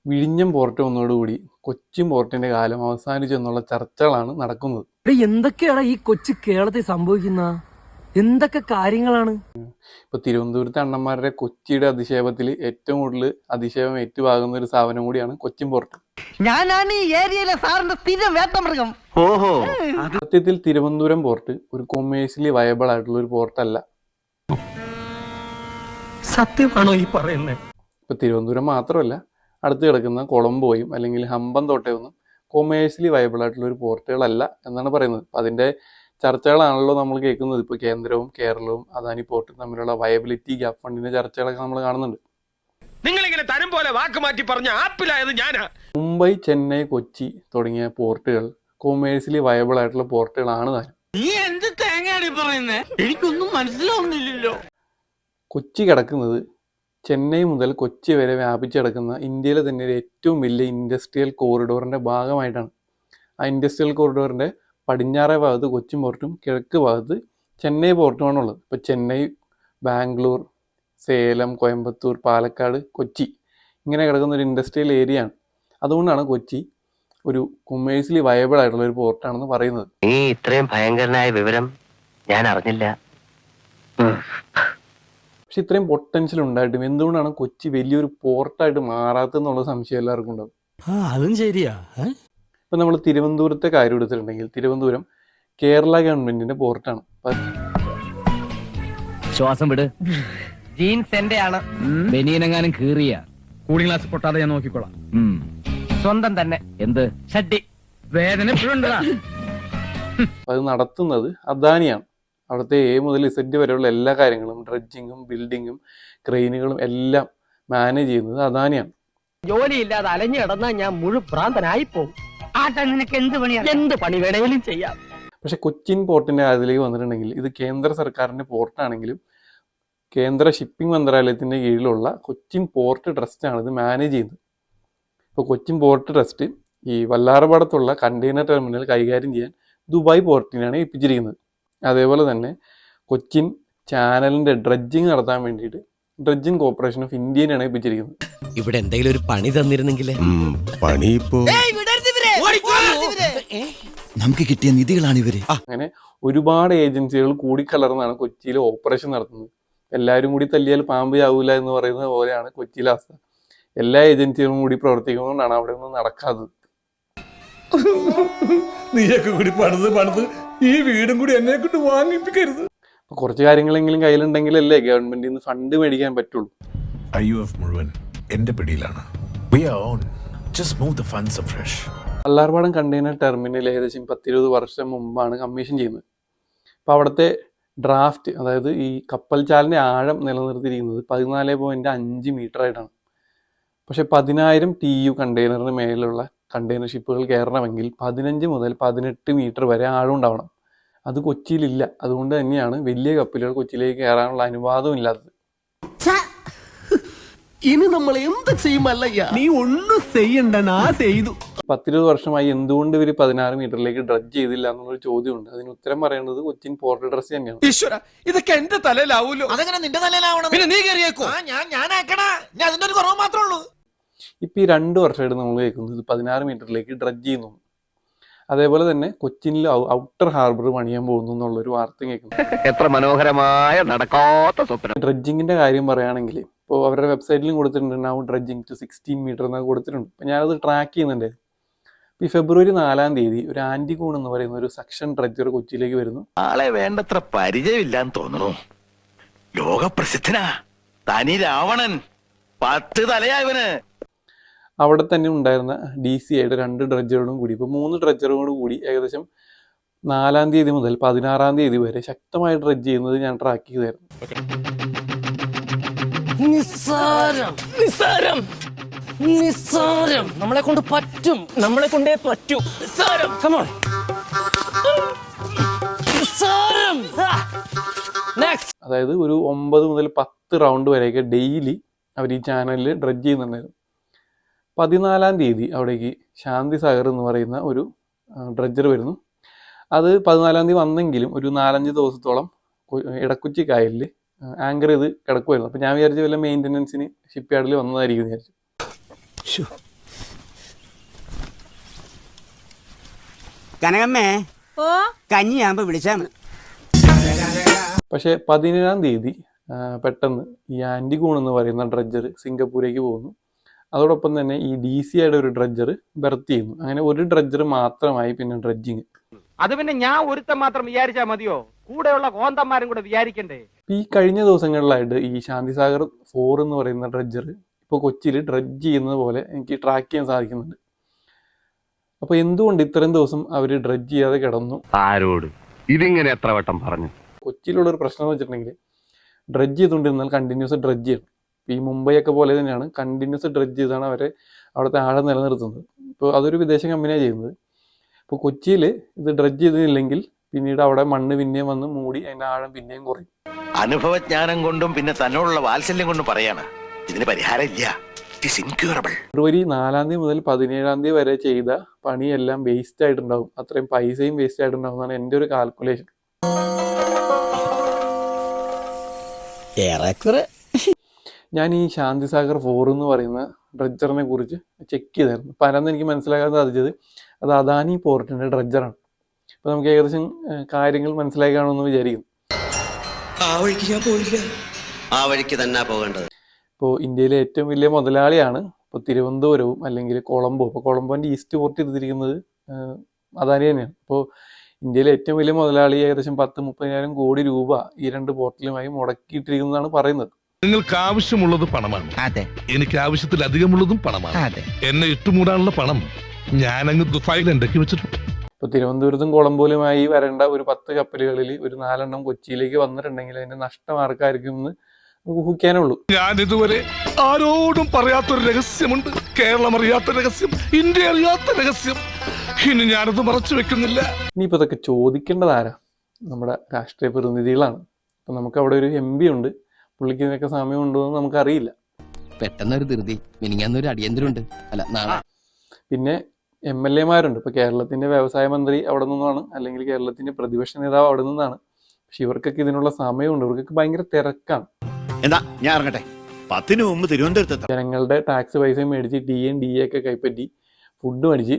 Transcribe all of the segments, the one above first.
വിഴിഞ്ഞം പോർട്ട് വന്നതോടുകൂടി കൊച്ചിൻ പോർട്ടിന്റെ കാലം അവസാനിച്ചു എന്നുള്ള ചർച്ചകളാണ് നടക്കുന്നത്. എന്തൊക്കെയാണ് ഈ കൊച്ചു കേരളത്തിൽ സംഭവിക്കുന്ന എന്തൊക്കെ കാര്യങ്ങളാണ്? ഇപ്പൊ തിരുവനന്തപുരത്തെ അണ്ണന്മാരുടെ കൊച്ചിയുടെ അധിക്ഷേപത്തിൽ ഏറ്റവും കൂടുതൽ അധിക്ഷേപം ഏറ്റുവാകുന്ന ഒരു സ്ഥാപനം കൂടിയാണ് കൊച്ചിൻ പോർട്ട്. ഞാനാണ് ഈ ഏരിയയിലെ സാറിന്റെ സ്ഥിരം വേട്ടമൃഗം. സത്യത്തിൽ തിരുവനന്തപുരം പോർട്ട് ഒരു കൊമേഴ്സ്യലി വയബിൾ ആയിട്ടുള്ള ഒരു പോർട്ടല്ല. സത്യമാണോ ഈ പറയുന്നത്? ഇപ്പൊ തിരുവനന്തപുരം മാത്രമല്ല, അടുത്ത് കിടക്കുന്ന കൊളംബോയും അല്ലെങ്കിൽ ഹമ്പന്തോട്ടയൊന്നും കൊമേഴ്സ്യലി വയബിൾ ആയിട്ടുള്ള ഒരു പോർട്ടുകളല്ല എന്നാണ് പറയുന്നത്. അപ്പം അതിൻ്റെ ചർച്ചകളാണല്ലോ നമ്മൾ കേൾക്കുന്നത്. ഇപ്പോൾ കേന്ദ്രവും കേരളവും അദാനി പോർട്ടും തമ്മിലുള്ള വയബിലിറ്റി ഗ്യാപ്പ് ഫണ്ടിന്റെ ചർച്ചകളൊക്കെ നമ്മൾ കാണുന്നുണ്ട്. നിങ്ങളിങ്ങനെ തരം പോലെ വാക്ക് മാറ്റി പറഞ്ഞ ആപ്പിലായത് ഞാനാ. മുംബൈ, ചെന്നൈ, കൊച്ചി തുടങ്ങിയ പോർട്ടുകൾ കൊമേഴ്സ്യലി വയബിൾ ആയിട്ടുള്ള പോർട്ടുകളാണ് താനും. നീ എന്ത് തേങ്ങയാണ് പറയുന്നത്? എനിക്കൊന്നും മനസ്സിലാവുന്നില്ലല്ലോ. കൊച്ചി കിടക്കുന്നത് ചെന്നൈ മുതൽ കൊച്ചി വരെ വ്യാപിച്ചു കിടക്കുന്ന ഇന്ത്യയിലെ തന്നെ ഏറ്റവും വലിയ ഇൻഡസ്ട്രിയൽ കോറിഡോറിൻ്റെ ഭാഗമായിട്ടാണ്. ആ ഇൻഡസ്ട്രിയൽ കോറിഡോറിൻ്റെ പടിഞ്ഞാറേ ഭാഗത്ത് കൊച്ചിൻ പോർട്ടും കിഴക്ക് ഭാഗത്ത് ചെന്നൈ പോർട്ടുമാണുള്ളത്. ഇപ്പോൾ ചെന്നൈ, ബാംഗ്ലൂർ, സേലം, കോയമ്പത്തൂർ, പാലക്കാട്, കൊച്ചി ഇങ്ങനെ കിടക്കുന്ന ഒരു ഇൻഡസ്ട്രിയൽ ഏരിയ ആണ്. അതുകൊണ്ടാണ് കൊച്ചി ഒരു കൊമേഴ്സ്യലി വയബിൾ ആയിട്ടുള്ള ഒരു പോർട്ടാണെന്ന് പറയുന്നത്. നീ ഇത്രയും ഭയങ്കരനായ വിവരം ഞാൻ അറിഞ്ഞില്ല. പക്ഷെ ഇത്രയും പൊട്ടൻഷ്യൽ ഉണ്ടായിട്ടും എന്തുകൊണ്ടാണ് കൊച്ചി വലിയൊരു പോർട്ടായിട്ട് മാറാത്തെന്നുള്ള സംശയം എല്ലാവർക്കും ഉണ്ടാവും. അതും ശരിയാ. ഇപ്പം നമ്മൾ തിരുവനന്തപുരത്തെ കാര്യം എടുത്തിട്ടുണ്ടെങ്കിൽ തിരുവനന്തപുരം കേരള ഗവൺമെന്റിന്റെ പോർട്ടാണ്. ശ്വാസം വിട്. ജീൻസ് എന്റെ ആണ്. ബനിയനെങ്ങാനും കീറിയ കൂളിംഗ് ഗ്ലാസ് പൊട്ടാതെ ഞാൻ നോക്കിക്കോളാം. സ്വന്തം തന്നെ. എന്ത് ഷഡ്ഡി വേദന അത് നടത്തുന്നത് അദാനിയാണ്. അവിടുത്തെ A മുതൽ Z വരെയുള്ള എല്ലാ കാര്യങ്ങളും ഡ്രഡ്ജിങ്ങും ബിൽഡിങ്ങും ക്രെയിനുകളും എല്ലാം മാനേജ് ചെയ്യുന്നത് അദാനിയാണ്. ജോലിയില്ലാതെ അലഞ്ഞു കിടന്നാൽ ഞാൻ മുഴുഭ്രാന്തനായി പോകും. നിനക്ക് എന്ത് പണി വേണമെങ്കിലും ചെയ്യാം. പക്ഷെ കൊച്ചിൻ പോർട്ടിന്റെ കാര്യത്തിലേക്ക് വന്നിട്ടുണ്ടെങ്കിൽ ഇത് കേന്ദ്ര സർക്കാരിന്റെ പോർട്ടാണെങ്കിലും കേന്ദ്ര ഷിപ്പിംഗ് മന്ത്രാലയത്തിന്റെ കീഴിലുള്ള കൊച്ചിൻ പോർട്ട് ട്രസ്റ്റാണ് ഇത് മാനേജ് ചെയ്യുന്നത്. ഇപ്പോൾ കൊച്ചിൻ പോർട്ട് ട്രസ്റ്റ് ഈ വല്ലാർപാടത്തുള്ള കണ്ടെയ്നർ ടെർമിനൽ കൈകാര്യം ചെയ്യാൻ ദുബായ് പോർട്ടിനെയാണ് ഏൽപ്പിച്ചിരിക്കുന്നത്. അതേപോലെ തന്നെ കൊച്ചിൻ ചാനലിന്റെ ഡ്രഡ്ജിങ് നടത്താൻ വേണ്ടിയിട്ട് ഡ്രഡ്ജിങ് കോർപ്പറേഷൻ ഓഫ് ഇന്ത്യനെയാണ് ഏൽപ്പിച്ചിരിക്കുന്നത്. ഇവിടെ എന്തെങ്കിലും ഒരു പണി തന്നിരുന്നെങ്കിൽ പണി ഇപ്പോ നമുക്ക് കിട്ടിയ നിധികളാണ് ഇവര്. അങ്ങനെ ഒരുപാട് ഏജൻസികൾ കൂടിക്കലർന്നാണ് കൊച്ചിയിൽ ഓപ്പറേഷൻ നടത്തുന്നത്. എല്ലാവരും കൂടി തല്ലിയാൽ പാമ്പ് ചാവൂല എന്ന് പറയുന്നത് പോലെയാണ് കൊച്ചിയിലെ അവസ്ഥ. എല്ലാ ഏജൻസികളും കൂടി പ്രവർത്തിക്കുന്നതുകൊണ്ടാണ് അവിടെ ഒന്നും നടക്കാത്തത്. നീയൊക്കെ കൂടി പണിത് ഈ വീടും കൂടി എന്നെ കൊണ്ട് വാങ്ങിപ്പിക്കരുത്. കുറച്ച് കാര്യങ്ങളെങ്കിലും കയ്യിലുണ്ടെങ്കിലല്ലേ ഗവൺമെന്റിൽ നിന്ന് ഫണ്ട് മേടിക്കാൻ പറ്റുള്ളൂ. IUF മുഴുവൻ എന്റെ പിടിയിലാണ്. വല്ലാർപാടം കണ്ടെയ്നർ ടെർമിനൽ ഏകദേശം 10-20 വർഷം മുമ്പാണ് കമ്മീഷൻ ചെയ്യുന്നത്. അപ്പോൾ അവിടുത്തെ ഡ്രാഫ്റ്റ്, അതായത് ഈ കപ്പൽ ചാലിൻ്റെ ആഴം നിലനിർത്തിയിരിക്കുന്നത് 14.5 മീറ്റർ ആയിട്ടാണ്. പക്ഷെ 10,000 TU കണ്ടെയ്നറിന് മേലുള്ള കണ്ടെയ്നർ ഷിപ്പുകൾ കയറണമെങ്കിൽ 15 മുതൽ 18 മീറ്റർ വരെ ആഴം ഉണ്ടാവണം. അത് കൊച്ചിയിലില്ല. അതുകൊണ്ട് തന്നെയാണ് വലിയ കപ്പലുകൾ കൊച്ചിയിലേക്ക് കയറാനുള്ള അനുവാദവും ഇല്ലാത്തത്. ഇനി നമ്മൾ എന്ത് ചെയ്യുമല്ലയ്യ? നീ ഒന്നും ചെയ്യണ്ട, ചെയ്തു. 10-20 വർഷമായി എന്തുകൊണ്ട് ഇവർ 16 മീറ്ററിലേക്ക് ഡ്രഡ്ജ് ചെയ്തില്ല എന്നുള്ളൊരു ചോദ്യമുണ്ട്. അതിന് ഉത്തരം പറയുന്നത് കൊച്ചിൻ പോർട്ട് ട്രസ്റ്റ് തന്നെയാണ്. ഈശ്വര, ഇതൊക്കെ എന്റെ തലയിലാവൂലോ. അതെങ്ങനെ നിന്റെ തലയിലാവണം? പിന്നെ നീ കയറിയേക്കോ? ഞാനാക്കണ ഞാൻ അതിന്റെ ഒരു കുറവ് മാത്രമേ ഉള്ളൂ. ഇപ്പം ഈ 2 വർഷമായിട്ട് നമ്മൾ കേൾക്കുന്നത് 16 മീറ്ററിലേക്ക് ഡ്രഡ്ജ് ചെയ്യുന്നു. അതേപോലെ തന്നെ കൊച്ചിനിൽ ഔട്ടർ ഹാർബർ പണിയാൻ പോകുന്നു എന്നുള്ളൊരു വാർത്ത കേൾക്കുന്നു. എത്ര മനോഹരമായ നടക്കാത്ത സ്വപ്നം. ഡ്രഡ്ജിങ്ങിന്റെ കാര്യം പറയുകയാണെങ്കിൽ ഇപ്പോൾ അവരുടെ വെബ്സൈറ്റിലും കൊടുത്തിട്ടുണ്ട് നൗ ഡ്രഡ്ജിങ് ടു 16 മീറ്റർ എന്നൊക്കെ കൊടുത്തിട്ടുണ്ട്. അപ്പം ഞാനത് ട്രാക്ക് ചെയ്യുന്നുണ്ട്. ഈ ഫെബ്രുവരി 4-ാം തീയതി ഒരു ആന്റിഗൂൺ എന്ന് പറയുന്ന ഒരു സക്ഷൻ ഡ്രഡ്ജർ കൊച്ചിയിലേക്ക് വരുന്നു. ആളെ വേണ്ടത്ര പരിചയമില്ലാന്ന് തോന്നുന്നു. ലോകപ്രസിദ്ധനാ തനി രാവണൻ. 10 തലയായവന്. അവിടെ തന്നെ ഉണ്ടായിരുന്ന DC ആയിട്ട് 2 ഡ്രഡ്ജറുകളും കൂടി ഇപ്പോൾ 3 ഡ്രഡ്ജറുകളും കൂടി ഏകദേശം 4-ാം തീയതി മുതൽ 16-ാം തീയതി വരെ ശക്തമായി ഡ്രഡ്ജ് ചെയ്യുന്നത് ഞാൻ ട്രാക്ക് ചെയ്തായിരുന്നു. നിസ്സാരം നമ്മളെ കൊണ്ട് പറ്റും, നമ്മളെ കൊണ്ടേ പറ്റൂ. അതായത് ഒരു 9 മുതൽ 10 റൗണ്ട് വരെയൊക്കെ ഡെയിലി അവർ ഈ ചാനലിൽ ഡ്രഡ്ജ് ചെയ്യുന്നുണ്ടായിരുന്നു. 14-ാം തീയതി അവിടേക്ക് ശാന്തി സാഗർ എന്ന് പറയുന്ന ഒരു ഡ്രഡ്ജർ വരുന്നു. അത് 14-ാം തീയതി വന്നെങ്കിലും ഒരു 4-5 ദിവസത്തോളം ഇടക്കൊച്ചി കായലിൽ ആങ്കർ ചെയ്ത് കിടക്കുമായിരുന്നു. അപ്പോൾ ഞാൻ വിചാരിച്ചു വല്ല മെയിൻ്റനൻസിന് ഷിപ്പ് യാർഡിൽ വന്നതായിരിക്കും വിചാരിച്ചു. കനകമ്മേ ഓ കഞ്ഞിയാകുമ്പോ വിളിച്ചാ മതി. പക്ഷേ 17-ാം തീയതി പെട്ടെന്ന് ഈ ആൻറ്റിഗൂൺ എന്ന് പറയുന്ന ഡ്രഡ്ജർ സിംഗപ്പൂരേക്ക് പോകുന്നു. അതോടൊപ്പം തന്നെ ഈ DC-യുടെ ഒരു ഡ്രഡ്ജർ ബെർത്ത് ചെയ്യുന്നു. അങ്ങനെ ഒരു ഡ്രഡ്ജർ മാത്രമായി പിന്നെ ഡ്രഡ്ജിങ്. അത് പിന്നെ ഞാൻ ഒരുത്തൻ മാത്രം വിചാരിച്ചാ മതിയോ? കൂടെയുള്ള കോന്തന്മാരും കൂടെ വിചാരിക്കണ്ടേ? ഈ കഴിഞ്ഞ ദിവസങ്ങളിലായിട്ട് ഈ ശാന്തിസാഗർ 4 എന്ന് പറയുന്ന ഡ്രഡ്ജർ ഇപ്പോൾ കൊച്ചിയിൽ ഡ്രഡ്ജ് ചെയ്യുന്നത് പോലെ എനിക്ക് ട്രാക്ക് ചെയ്യാൻ സാധിക്കുന്നുണ്ട്. അപ്പോൾ എന്തുകൊണ്ട് ഇത്രയും ദിവസം അവർ ഡ്രഡ്ജ് ചെയ്യാതെ കിടന്നു? ആരോട് ഇതിങ്ങനെ എത്ര വട്ടം പറഞ്ഞു? കൊച്ചിയിലുള്ളൊരു പ്രശ്നം എന്ന് വെച്ചിട്ടുണ്ടെങ്കിൽ ഡ്രഡ്ജ് ചെയ്തുകൊണ്ടിരുന്നാൽ കണ്ടിന്യൂസ് ഡ്രഡ്ജ് ചെയ്യണം. ഈ മുംബൈ ഒക്കെ പോലെ തന്നെയാണ്, കണ്ടിന്യൂസ് ഡ്രഡ്ജ് ചെയ്താണ് അവരെ അവിടുത്തെ ആഴം നിലനിർത്തുന്നത്. ഇപ്പോൾ അതൊരു വിദേശ കമ്പനിയാണ് ചെയ്യുന്നത്. ഇപ്പോൾ കൊച്ചിയിൽ ഇത് ഡ്രഡ്ജ് ചെയ്തില്ലെങ്കിൽ പിന്നീട് അവിടെ മണ്ണ് പിന്നെയും വന്ന് മൂടി അതിൻ്റെ ആഴം പിന്നെയും കുറയും. അനുഭവജ്ഞാനം കൊണ്ടും പിന്നെ തന്നോടുള്ള വാത്സല്യം കൊണ്ടും പറയാണ് ഇതിന് പരിഹാരം ഇല്ല. ഫെബ്രുവരി 4-ാം തീയതി മുതൽ 17-ാം തീയതി വരെ ചെയ്ത പണിയെല്ലാം വേസ്റ്റ് ആയിട്ടുണ്ടാവും. അത്രയും പൈസയും വേസ്റ്റ് ആയിട്ടുണ്ടാവും എന്നാണ് എൻ്റെ ഒരു കാൽക്കുലേഷൻ. ഞാൻ ഈ ശാന്തിസാഗർ 4 എന്ന് പറയുന്ന ഡ്രഡ്ജറിനെ കുറിച്ച് ചെക്ക് ചെയ്തായിരുന്നു. പലന്ന് എനിക്ക് മനസ്സിലാക്കാൻ സാധിച്ചത് അത് അദാനി പോർട്ടിൻ്റെ ഡ്രഡ്ജറാണ്. അപ്പോൾ നമുക്ക് ഏകദേശം കാര്യങ്ങൾ മനസ്സിലാക്കി കാണുമെന്ന് വിചാരിക്കുന്നു. ആ വഴിക്ക് ഞാൻ പോയില്ല, ആ വഴിക്ക് തന്നെ പോകേണ്ടത്. ഇപ്പോൾ ഇന്ത്യയിലെ ഏറ്റവും വലിയ മുതലാളിയാണ് ഇപ്പോൾ തിരുവനന്തപുരവും അല്ലെങ്കിൽ കൊളംബോ. ഇപ്പോൾ കൊളംബോൻ്റെ ഈസ്റ്റ് പോർട്ട് എടുത്തിരിക്കുന്നത് അദാനി തന്നെയാണ്. അപ്പോൾ ഇന്ത്യയിലെ ഏറ്റവും വലിയ മുതലാളി ഏകദേശം 10-30,000 കോടി രൂപ ഈ 2 പോർട്ടിലുമായി മുടക്കിയിട്ടിരിക്കുന്നതാണ് പറയുന്നത്. നിങ്ങൾക്ക് ആവശ്യമുള്ളത് പണമാണ്. അതെ, എനിക്ക് ആവശ്യത്തിലധികമുള്ളതും പണമാണ്. അതെ, എന്നെ ഇട്ടുമൂടാനുള്ള പണം ഞാനങ്ങ് ദുബായിൽ ഉണ്ടാക്കി വെച്ചിട്ടുണ്ട്. ഇപ്പോൾ തിരുവനന്തപുരത്തും കൊളംബോയിലുമായി വരേണ്ട ഒരു 10 കപ്പലുകളിൽ ഒരു 4 എണ്ണം കൊച്ചിയിലേക്ക് വന്നിട്ടുണ്ടെങ്കിൽ അതിൻ്റെ നഷ്ടം ആർക്കായിരിക്കും എന്ന് നമുക്ക് ഊഹിക്കാനുള്ളൂ. ഞാൻ ഇതുവരെ ആരോടും പറയാത്തൊരു രഹസ്യമുണ്ട്. കേരളം അറിയാത്ത രഹസ്യം, ഇന്ത്യ അറിയാത്ത രഹസ്യം. ഇനി ഞാനത് മറച്ചു വെക്കുന്നില്ല. ഇനിയിപ്പോൾ ഇതൊക്കെ ചോദിക്കേണ്ടത് ആരാ? നമ്മുടെ രാഷ്ട്രീയ പ്രതിനിധികളാണ്. അപ്പം നമുക്ക് അവിടെ ഒരു MP ഉണ്ട്. പുള്ളിക്ക് ഇതിനൊക്കെ സമയമുണ്ടോ എന്ന് നമുക്കറിയില്ല. പെട്ടെന്നൊരു ധൃതി, മിനിങ്ങാന്നൊരു അടിയന്തരമുണ്ട്. അല്ല, നാളെ. പിന്നെ MLA-മാരുണ്ട്. ഇപ്പോൾ കേരളത്തിൻ്റെ വ്യവസായ മന്ത്രി അവിടെ നിന്നാണ്, അല്ലെങ്കിൽ കേരളത്തിൻ്റെ പ്രതിപക്ഷ നേതാവ് അവിടെ നിന്നാണ്. പക്ഷെ ഇവർക്കൊക്കെ ഇതിനുള്ള സമയമുണ്ട്. ഇവർക്കൊക്കെ ഭയങ്കര തിരക്കാണ്. എന്താ ഞാൻ ഇറങ്ങട്ടെ? 10-ന് മുമ്പ് തിരുവനന്തപുരത്ത് ജനങ്ങളുടെ ടാക്സ് പൈസയും മേടിച്ച് DA ഒക്കെ കൈപ്പറ്റി ഫുഡ് മേടിച്ച്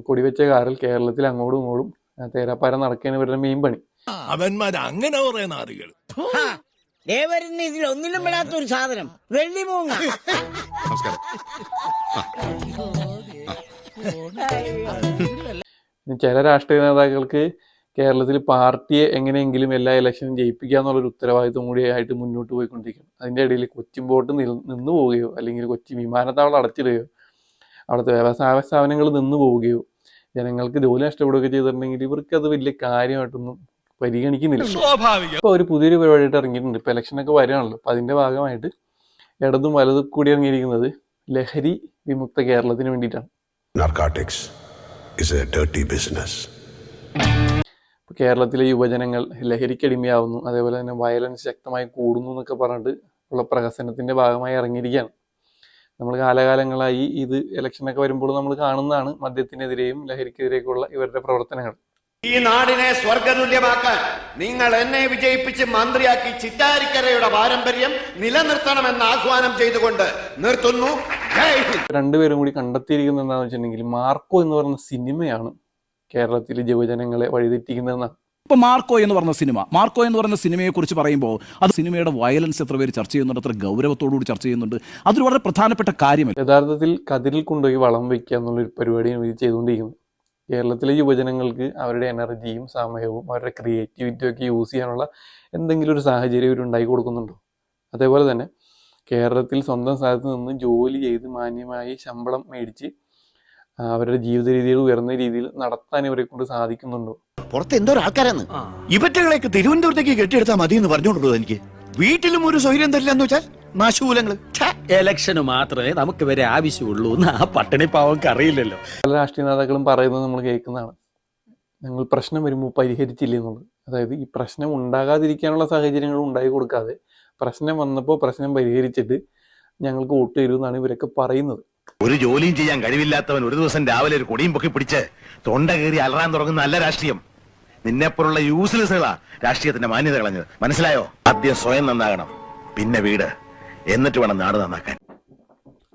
കൊടിവെച്ച കാറിൽ കേരളത്തിൽ അങ്ങോട്ടും ഇങ്ങോട്ടും തേരാപ്പാര നടക്കുകയാണ് ഇവരുടെ മെയിൻ പണി. അവന്മാർ അങ്ങനെ പറയുന്ന ആളുകൾ. ഇതിലൊന്നിലും പെടാത്തൊരു സാധനം വെള്ളിമൂങ്ങ. ചില രാഷ്ട്രീയ നേതാക്കൾക്ക് കേരളത്തിൽ പാർട്ടിയെ എങ്ങനെയെങ്കിലും എല്ലാ ഇലക്ഷനും ജയിപ്പിക്കുക എന്നുള്ളൊരു ഉത്തരവാദിത്വം കൂടിയായിട്ട് മുന്നോട്ട് പോയിക്കൊണ്ടിരിക്കുകയാണ്. അതിൻ്റെ ഇടയിൽ കൊച്ചിൻ പോർട്ട് നിന്നു പോവുകയോ അല്ലെങ്കിൽ കൊച്ചി വിമാനത്താവളം അടച്ചിടുകയോ അവിടുത്തെ വ്യവസായ സ്ഥാപനങ്ങൾ നിന്നു പോവുകയോ ജനങ്ങൾക്ക് ജോലി നഷ്ടപ്പെടുകയൊക്കെ ചെയ്തിട്ടുണ്ടെങ്കിൽ ഇവർക്കത് വലിയ കാര്യമായിട്ടൊന്നും പരിഗണിക്കുന്നില്ല. ഇപ്പോൾ ഒരു പുതിയൊരു പരിപാടിയായിട്ട് ഇറങ്ങിയിട്ടുണ്ട്. ഇപ്പോൾ ഇലക്ഷനൊക്കെ വരികയാണല്ലോ. അപ്പോൾ അതിൻ്റെ ഭാഗമായിട്ട് ഇടതും വലതും കൂടി ഇറങ്ങിയിരിക്കുന്നത് ലഹരി വിമുക്ത കേരളത്തിന് വേണ്ടിയിട്ടാണ്. Narcotics is a dirty business. ഇപ്പോൾ കേരളത്തിലെ യുവജനങ്ങൾ ലഹരിക്കടിമയാവുന്നു, അതേപോലെ തന്നെ വയലൻസ് ശക്തമായി കൂടുന്നു എന്നൊക്കെ പറഞ്ഞിട്ട് ഉള്ള പ്രഹസനത്തിൻ്റെ ഭാഗമായി ഇറങ്ങിയിരിക്കുകയാണ്. നമ്മൾ കാലകാലങ്ങളായി ഇത് ഇലക്ഷനൊക്കെ വരുമ്പോൾ നമ്മൾ കാണുന്നതാണ് മദ്യത്തിനെതിരെയും ലഹരിക്കെതിരെയൊക്കെയുള്ള ഇവരുടെ പ്രവർത്തനങ്ങൾ. ഈ നാടിനെ സ്വർഗതുല്യമാക്കാൻ നിങ്ങൾ എന്നെ വിജയിപ്പിച്ച് മന്ത്രിയാക്കി ചിറ്റാരിക്കരയുടെ പാരമ്പര്യം നിലനിർത്തണമെന്ന് ആഹ്വാനം ചെയ്തുകൊണ്ട് നിർത്തുന്നു. രണ്ടുപേരും കൂടി കണ്ടെത്തിയിരിക്കുന്നത് എന്താണെന്ന് വെച്ചിട്ടുണ്ടെങ്കിൽ മാർക്കോ എന്ന് പറയുന്ന സിനിമയാണ് കേരളത്തിലെ യുവജനങ്ങളെ വഴിതെറ്റിക്കുന്നതെന്നാണ്. ഇപ്പോൾ മാർക്കോ എന്ന് പറഞ്ഞ സിനിമയെ കുറിച്ച് പറയുമ്പോൾ അത് സിനിമയുടെ വയലൻസ് എത്ര പേര് ചർച്ച ചെയ്യുന്നുണ്ട്, അത്ര ഗൗരവത്തോടുകൂടി ചർച്ച ചെയ്യുന്നുണ്ട്. അതൊരു വളരെ പ്രധാനപ്പെട്ട കാര്യമല്ല. യഥാർത്ഥത്തിൽ കതിരിൽ കൊണ്ടുപോയി വളം വയ്ക്കുക എന്നുള്ളൊരു പരിപാടിയാണ് ഇത് ചെയ്തുകൊണ്ടിരിക്കുന്നത്. കേരളത്തിലെ യുവജനങ്ങൾക്ക് അവരുടെ എനർജിയും സമയവും അവരുടെ ക്രിയേറ്റിവിറ്റിയും ഒക്കെ യൂസ് ചെയ്യാനുള്ള എന്തെങ്കിലും ഒരു സാഹചര്യം ഇവർ ഉണ്ടാക്കി കൊടുക്കുന്നുണ്ടോ? അതേപോലെ തന്നെ കേരളത്തിൽ സ്വന്തം സ്ഥലത്ത് നിന്ന് ജോലി ചെയ്ത് മാന്യമായി ശമ്പളം മേടിച്ച് അവരുടെ ജീവിത രീതികൾ ഉയർന്ന രീതിയിൽ നടത്താൻ ഇവരെ കൊണ്ട് സാധിക്കുന്നുണ്ടോ? പുറത്ത് എന്തോ ആൾക്കാരാണ് ഇവറ്റകളെയൊക്കെ തിരുവനന്തപുരത്തേക്ക് കെട്ടിയെടുത്താൽ മതി എന്ന് പറഞ്ഞോളൂ. എനിക്ക് വീട്ടിലും ഒരു സൗകര്യം തരില്ല എന്ന് വെച്ചാൽ നാശൂലങ്ങള്. എലക്ഷന് മാത്രമേ നമുക്ക് വരെ ആവശ്യമുള്ളൂ എന്ന് ആ പട്ടിണി പാവർക്ക് അറിയില്ലല്ലോ. പല രാഷ്ട്രീയ നേതാക്കളും പറയുന്നത് നമ്മൾ കേൾക്കുന്നതാണ്, ഞങ്ങൾ പ്രശ്നം വരുമ്പോൾ പരിഹരിച്ചില്ല എന്നുള്ളത്. അതായത് ഈ പ്രശ്നം ഉണ്ടാകാതിരിക്കാനുള്ള സാഹചര്യങ്ങൾ ഉണ്ടാക്കി കൊടുക്കാതെ പ്രശ്നം വന്നപ്പോൾ പ്രശ്നം പരിഹരിച്ചിട്ട് ഞങ്ങൾക്ക് വോട്ട് തരുമെന്നാണ് ഇവരൊക്കെ പറയുന്നത്. ഒരു ജോലിയും ചെയ്യാൻ കഴിവില്ലാത്തവൻ ഒരു ദിവസം രാവിലെ ഒരു കൊടിയും പൊക്കി പിടിച്ച് തൊണ്ട കയറി അലറാൻ തുടങ്ങുന്ന നല്ല രാഷ്ട്രീയം. നിന്നെപ്പോലുള്ള യൂസ്ലെസ്സുകളാ രാഷ്ട്രീയത്തിന്റെ മാന്യത കളഞ്ഞത്. മനസ്സിലായോ? ആദ്യം സ്വയം നന്നാകണം, പിന്നെ വീട്, എന്നിട്ട് വേണം നാട് നന്നാക്കാൻ.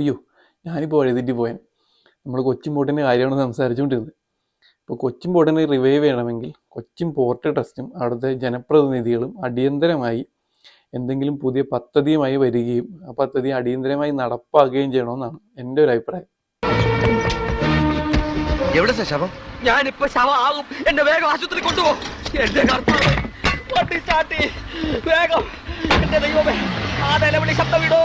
അയ്യോ, ഞാനിപ്പോൾ വഴിതെറ്റി പോയാൻ. നമ്മൾ കൊച്ചിൻ പോട്ടിൻ്റെ കാര്യമാണ് സംസാരിച്ചുകൊണ്ടിരുന്നത്. ഇപ്പോൾ കൊച്ചിൻ പോർട്ടിനെ റിവൈവ് ചെയ്യണമെങ്കിൽ കൊച്ചിൻ പോർട്ട് ട്രസ്റ്റും അവിടുത്തെ ജനപ്രതിനിധികളും അടിയന്തരമായി എന്തെങ്കിലും പുതിയ പദ്ധതിയുമായി വരികയും ആ പദ്ധതി അടിയന്തരമായി നടപ്പാക്കുകയും ചെയ്യണമെന്നാണ് എൻ്റെ ഒരു അഭിപ്രായം. എവിടെ ശവം? ഞാനിപ്പോ ശവമാകും. എന്നെ വേഗം ആശുപത്രി കൊണ്ടുപോ. എന്റെ കർത്താവേ, വണ്ടി സ്റ്റാർട്ട് ചെയ്യ്. വേഗം. എന്റെ ദൈവമേ, ആ നിലവിളി ശബ്ദം വിടോ.